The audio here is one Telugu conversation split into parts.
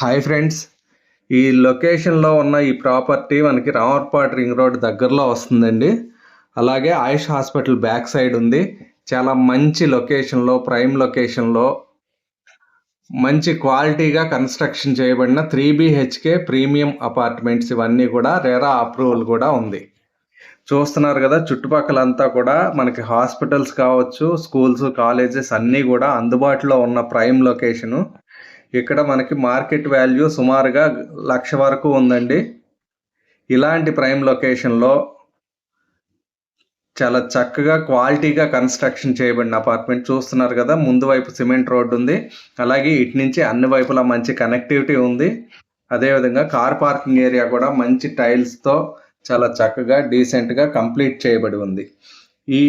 హాయ్ ఫ్రెండ్స్, ఈ లొకేషన్లో ఉన్న ఈ ప్రాపర్టీ మనకి రామర్పాడ్ రింగ్ రోడ్ దగ్గరలో వస్తుందండి. అలాగే ఆయుష్ హాస్పిటల్ బ్యాక్ సైడ్ ఉంది. చాలా మంచి లొకేషన్లో, ప్రైమ్ లొకేషన్లో మంచి క్వాలిటీగా కన్స్ట్రక్షన్ చేయబడిన 3BHK ప్రీమియం అపార్ట్మెంట్స్. ఇవన్నీ కూడా రెరా అప్రూవల్ కూడా ఉంది. చూస్తున్నారు కదా, చుట్టుపక్కలంతా కూడా మనకి హాస్పిటల్స్ కావచ్చు, స్కూల్స్, కాలేజెస్ అన్నీ కూడా అందుబాటులో ఉన్న ప్రైమ్ లొకేషను. ఇక్కడ మనకి మార్కెట్ వాల్యూ సుమారుగా 1,00,000 వరకు ఉందండి. ఇలాంటి ప్రైమ్ లొకేషన్లో చాలా చక్కగా క్వాలిటీగా కన్స్ట్రక్షన్ చేయబడిన అపార్ట్మెంట్. చూస్తున్నారు కదా, ముందు వైపు సిమెంట్ రోడ్డు ఉంది. అలాగే ఇటు నుంచి అన్ని వైపులా మంచి కనెక్టివిటీ ఉంది. అదేవిధంగా కార్ పార్కింగ్ ఏరియా కూడా మంచి టైల్స్తో చాలా చక్కగా డీసెంట్గా కంప్లీట్ చేయబడి ఉంది. ఈ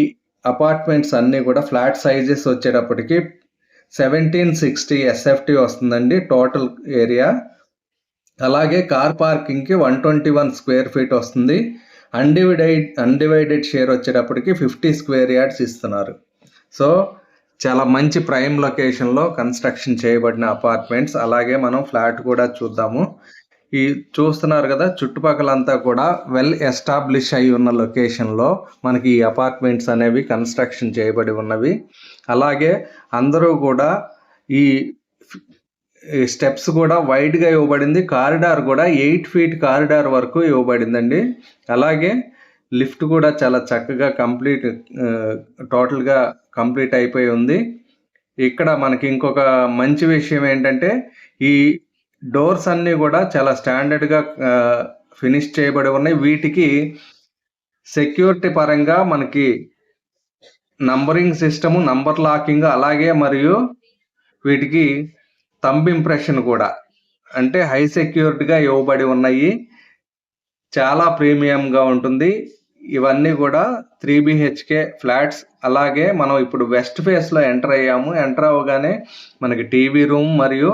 అపార్ట్మెంట్స్ అన్నీ కూడా ఫ్లాట్ సైజెస్ వచ్చేటప్పటికి 1760 SFT వస్తుందండి టోటల్ ఏరియా. అలాగే కార్ పార్కింగ్కి 121 స్క్వేర్ ఫీట్ వస్తుంది. అన్డివైడెడ్ షేర్ వచ్చేటప్పటికి 50 స్క్వేర్ యార్డ్స్ ఇస్తున్నారు. సో చాలా మంచి ప్రైమ్ లొకేషన్లో కన్స్ట్రక్షన్ చేయబడిన అపార్ట్మెంట్స్. అలాగే మనం ఫ్లాట్ కూడా చూద్దాము. ఈ చూస్తున్నారు కదా, చుట్టుపక్కలంతా కూడా వెల్ ఎస్టాబ్లిష్ అయి ఉన్న లొకేషన్లో మనకి ఈ అపార్ట్మెంట్స్ అనేవి కన్స్ట్రక్షన్ చేయబడి ఉన్నవి. అలాగే అందరూ కూడా ఈ స్టెప్స్ కూడా వైడ్గా ఇవ్వబడింది. కారిడార్ కూడా 8 ఫీట్ కారిడార్ వరకు ఇవ్వబడిందండి. అలాగే లిఫ్ట్ కూడా చాలా చక్కగా టోటల్గా కంప్లీట్ అయిపోయి ఉంది. ఇక్కడ మనకి ఇంకొక మంచి విషయం ఏంటంటే, ఈ డోర్స్ అన్నీ కూడా చాలా స్టాండర్డ్గా ఫినిష్ చేయబడి ఉన్నాయి. వీటికి సెక్యూరిటీ పరంగా మనకి నంబరింగ్ సిస్టము, నంబర్ లాకింగ్, అలాగే మరియు వీటికి థంబ్ ఇంప్రెషన్ కూడా, అంటే హై సెక్యూరిటీగా ఇవ్వబడి ఉన్నాయి. చాలా ప్రీమియంగా ఉంటుంది. ఇవన్నీ కూడా 3BHK ఫ్లాట్స్. అలాగే మనం ఇప్పుడు వెస్ట్ ఫేస్లో ఎంటర్ అయ్యాము. ఎంటర్ అవ్వగానే మనకి టీవీ రూమ్ మరియు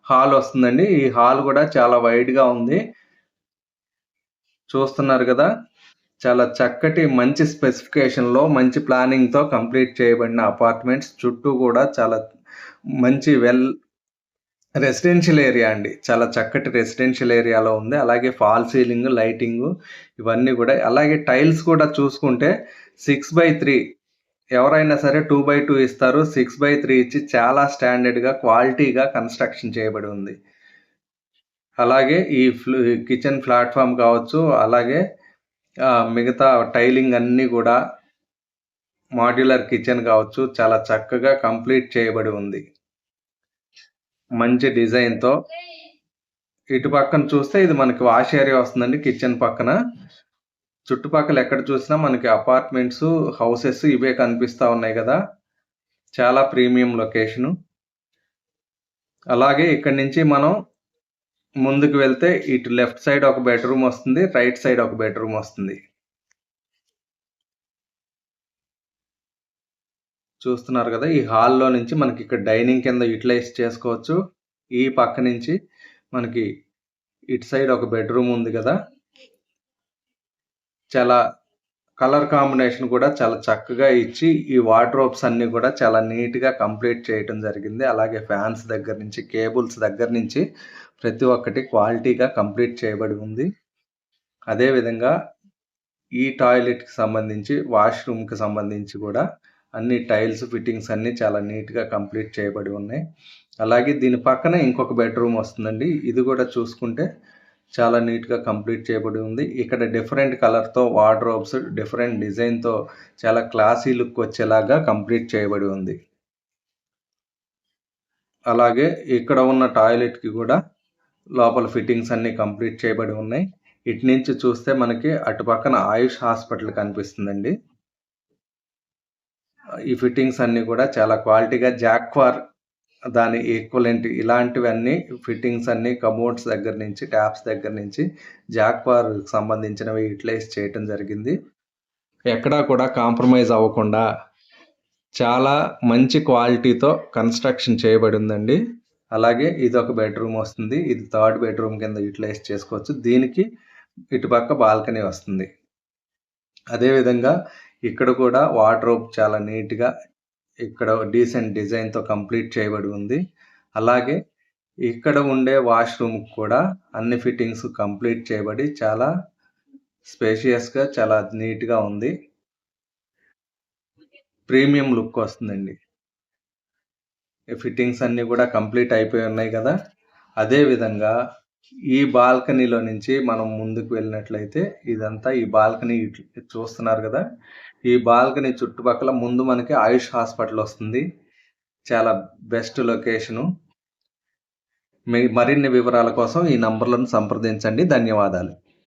హాల్ వస్తుందండి. ఈ హాల్ కూడా చాలా వైడ్గా ఉంది. చూస్తున్నారు కదా, చాలా చక్కటి మంచి స్పెసిఫికేషన్లో మంచి ప్లానింగ్తో కంప్లీట్ చేయబడిన అపార్ట్మెంట్స్. చుట్టూ కూడా చాలా మంచి రెసిడెన్షియల్ ఏరియా అండి. చాలా చక్కటి రెసిడెన్షియల్ ఏరియాలో ఉంది. అలాగే ఫాల్ సీలింగ్, లైటింగ్ ఇవన్నీ కూడా. అలాగే టైల్స్ కూడా చూసుకుంటే 6x3, ఎవరైనా సరే 2x2 ఇస్తారు. 6x3 ఇచ్చి చాలా స్టాండర్డ్గా క్వాలిటీగా కన్స్ట్రక్షన్ చేయబడి ఉంది. అలాగే ఈ కిచెన్ ప్లాట్ఫామ్ కావచ్చు, అలాగే మిగతా టైలింగ్ అన్నీ కూడా, మాడ్యులర్ కిచెన్ కావచ్చు, చాలా చక్కగా కంప్లీట్ చేయబడి ఉంది మంచి డిజైన్తో. ఇటు పక్కన చూస్తే ఇది మనకి వాష్ ఏరియా వస్తుందండి కిచెన్ పక్కన. చుట్టుపక్కల ఎక్కడ చూసినా మనకి అపార్ట్మెంట్స్, హౌసెస్ ఇవే కనిపిస్తూ ఉన్నాయి కదా. చాలా ప్రీమియం లొకేషను. అలాగే ఇక్కడి నుంచి మనం ముందుకు వెళ్తే ఇటు లెఫ్ట్ సైడ్ ఒక బెడ్రూమ్ వస్తుంది, రైట్ సైడ్ ఒక బెడ్రూమ్ వస్తుంది. చూస్తున్నారు కదా, ఈ హాల్లో నుంచి మనకి ఇక్కడ డైనింగ్ కింద యూటిలైజ్ చేసుకోవచ్చు. ఈ పక్క నుంచి మనకి ఇటు సైడ్ ఒక బెడ్రూమ్ ఉంది కదా. చాలా కలర్ కాంబినేషన్ కూడా చాలా చక్కగా ఇచ్చి, ఈ వార్డ్రోబ్స్ అన్నీ కూడా చాలా నీట్గా కంప్లీట్ చేయడం జరిగింది. అలాగే ఫ్యాన్స్ దగ్గర నుంచి, కేబుల్స్ దగ్గర నుంచి ప్రతి ఒక్కటి క్వాలిటీగా కంప్లీట్ చేయబడి ఉంది. అదేవిధంగా ఈ టాయిలెట్కి సంబంధించి, వాష్రూమ్కి సంబంధించి కూడా అన్ని టైల్స్ ఫిట్టింగ్స్ అన్నీ చాలా నీట్గా కంప్లీట్ చేయబడి ఉన్నాయి. అలాగే దీని పక్కన ఇంకొక బెడ్రూమ్ వస్తుందండి. ఇది కూడా చూసుకుంటే చాలా నీట్గా కంప్లీట్ చేయబడి ఉంది. ఇక్కడ డిఫరెంట్ కలర్తో వార్డ్రోబ్స్, డిఫరెంట్ డిజైన్తో చాలా క్లాసీ లుక్ వచ్చేలాగా కంప్లీట్ చేయబడి ఉంది. అలాగే ఇక్కడ ఉన్న టాయిలెట్కి కూడా లోపల ఫిట్టింగ్స్ అన్నీ కంప్లీట్ చేయబడి ఉన్నాయి. ఇటు నుంచి చూస్తే మనకి అటు పక్కన ఆయుష్ హాస్పిటల్ కనిపిస్తుందండి. ఈ ఫిట్టింగ్స్ అన్నీ కూడా చాలా క్వాలిటీగా జాక్వార్, దాని ఈక్వలెంట్ ఇలాంటివన్నీ ఫిట్టింగ్స్ అన్నీ కమోడ్స్ దగ్గర నుంచి, ట్యాప్స్ దగ్గర నుంచి జాక్వార్ సంబంధించినవి యూటిలైజ్ చేయటం జరిగింది. ఎక్కడా కూడా కాంప్రమైజ్ అవ్వకుండా చాలా మంచి క్వాలిటీతో కన్స్ట్రక్షన్ చేయబడి ఉందండి. అలాగే ఇది ఒక బెడ్రూమ్ వస్తుంది. ఇది థర్డ్ బెడ్రూమ్ కింద యూటిలైజ్ చేసుకోవచ్చు. దీనికి ఇటుపక్క బాల్కనీ వస్తుంది. అదేవిధంగా ఇక్కడ కూడా వార్డ్రోబ్ చాలా నీట్గా ఇక్కడ డీసెంట్ డిజైన్తో కంప్లీట్ చేయబడి ఉంది. అలాగే ఇక్కడ ఉండే వాష్రూమ్ కూడా అన్ని ఫిట్టింగ్స్ కంప్లీట్ చేయబడి చాలా స్పేషియస్గా చాలా నీట్గా ఉంది. ప్రీమియం లుక్ వస్తుందండి. ఈ ఫిట్టింగ్స్ అన్నీ కూడా కంప్లీట్ అయిపోయి ఉన్నాయి కదా. అదే విధంగా ఈ బాల్కనీలో నుంచి మనం ముందుకు వెళ్ళినట్లయితే ఇదంతా ఈ బాల్కనీ చూస్తున్నారు కదా. ఈ బాల్కనీ చుట్టుపక్కల ముందు మనకి ఆయుష్ హాస్పిటల్ వస్తుంది. చాలా బెస్ట్ లొకేషను. మరిన్ని వివరాల కోసం ఈ నంబర్లను సంప్రదించండి. ధన్యవాదాలు.